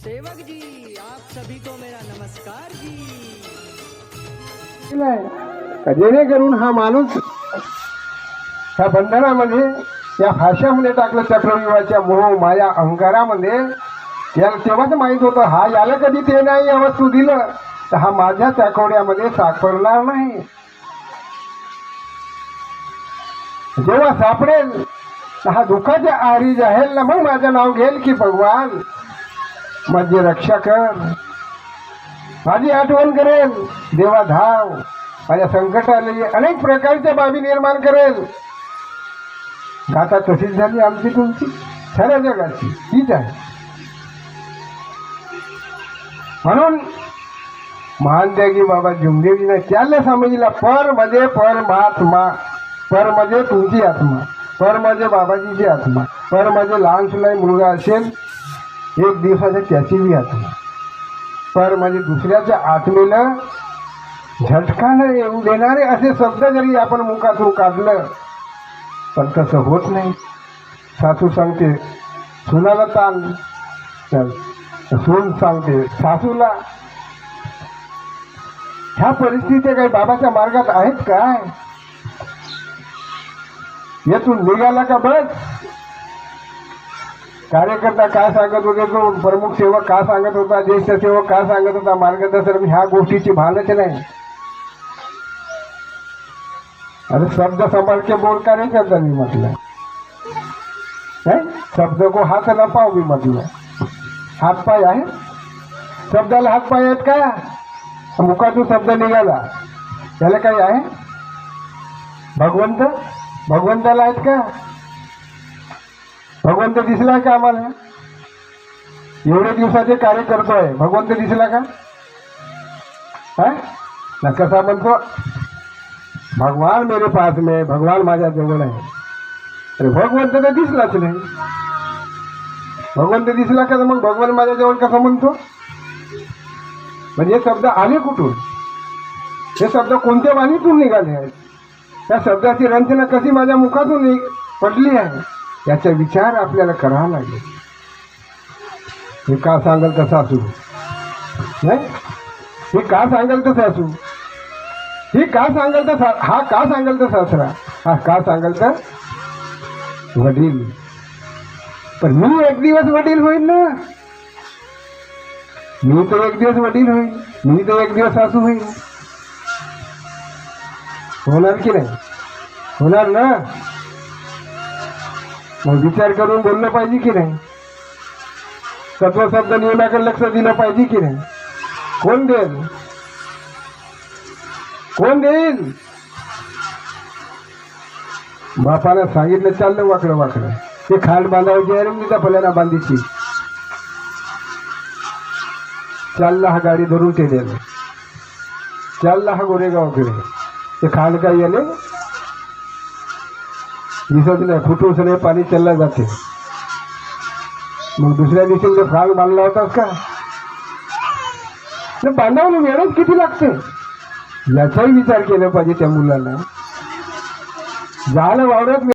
सेवक जी, आप सभी को मेरा नमस्कार जी। जेणेकरून हा माणूस ह्या बंधनामध्ये या भाषामध्ये टाकलं चक्रव्यूहाच्या मोह माया अहंकारामध्ये. याला तेव्हाच माहित होतं हा याला कधी ते नाही या वस्तू दिलं तर हा माझ्या चाकोड्यामध्ये सापडणार नाही. जेव्हा सापडेल तर हा दुःखाच्या आहारी जाहेल ना मग माझं नाव घेईल की भगवान माझी रक्षा कर, माझी आठवण करेल. देवा धाव, माझ्या संकटाला अनेक प्रकारच्या बाबी निर्माण करेल. गाथा तशीच झाली आमची तुमची साऱ्या जगाची हीच आहे. म्हणून महान त्यागी बाबा जुमदेवजीने त्याला समजला पर म्हणजे परमात्मा, पर म्हणजे तुमची आत्मा, पर म्हणजे बाबाजीची आत्मा, पर म्हणजे लहान सुलाई मुलगा असेल एक दिवसाच्या त्याची बी आत्मा, पर म्हणजे दुसऱ्याच्या आत्मेला झटका न येऊ देणारे असे शब्द जरी आपण मुखातून काढलं पण तसं होत नाही. सासू सांगते सुनाला ताण, सून सांगते सासूला. ह्या परिस्थिती काही बाबाच्या मार्गात आहेत काय? येथून निघाला का बस कार्यकर्ता काय सांगत होते, तो प्रमुख सेवक काय सांगत होता, ज्येष्ठ सेवक काय सांगत होता, मार्गदर्शक, ह्या गोष्टीची भानच नाही. अरे शब्द संभाल के बोल का नहीं करता मी म्हटलं है, शब्द को हात न पाव मी म्हटलं. हात पाय आहे, शब्दाला हात पाय आहेत का? मुखातून शब्द निघाला त्याला काही आहे? भगवंताला आहेत का? भगवंत दिसला का आम्हाला? एवढे दिवसाचे कार्य करतोय, भगवंत दिसला का? ना कसा म्हणतो भगवान मेरे पास में, भगवान माझ्या जवळ आहे. अरे भगवंत तर दिसलाच नाही. भगवंत दिसला का? मग भगवान माझ्या जवळ कसा म्हणतो? म्हणजे हे शब्द आले कुठून? हे शब्द कोणत्या वाणीतून निघाले आहेत? त्या शब्दाची रंजना कशी माझ्या मुखातून पडली आहे याचा विचार आपल्याला करावा लागेल. हे का सांगल तर सासू नाही, हे का सांगल तर सासू, ही का सांगल तर हा का सांगल तर सासरा, हा का सांगल तर वडील. पण मी एक दिवस वडील होईल ना, मी तर एक दिवस वडील होईल, मी तर एक दिवस सासू होईल. होणार की नाही? होणार ना. मग विचार करून बोललं पाहिजे की नाही? तत्व शब्द नियमाकडे लक्ष दिलं पाहिजे की नाही? कोण देईल? कोण देईल? बापाला सांगितलं चाललं वाकडं वाकडं, ते खांड बांधायची आहे तिचा फल्याना बांधीची, चालला हा गाडी धरून ते द्यायला, चालला हा गोरेगावकडे. ते खांड काय याले दिसत नाही, फुटूस नाही, पाणी चालला जाते. मग दुसऱ्या दिवशी ते फ्रांग बांधला होतास का? बांधावलं वेळच किती लागते याचाही विचार केला पाहिजे त्या मुलांना. झालं वावरात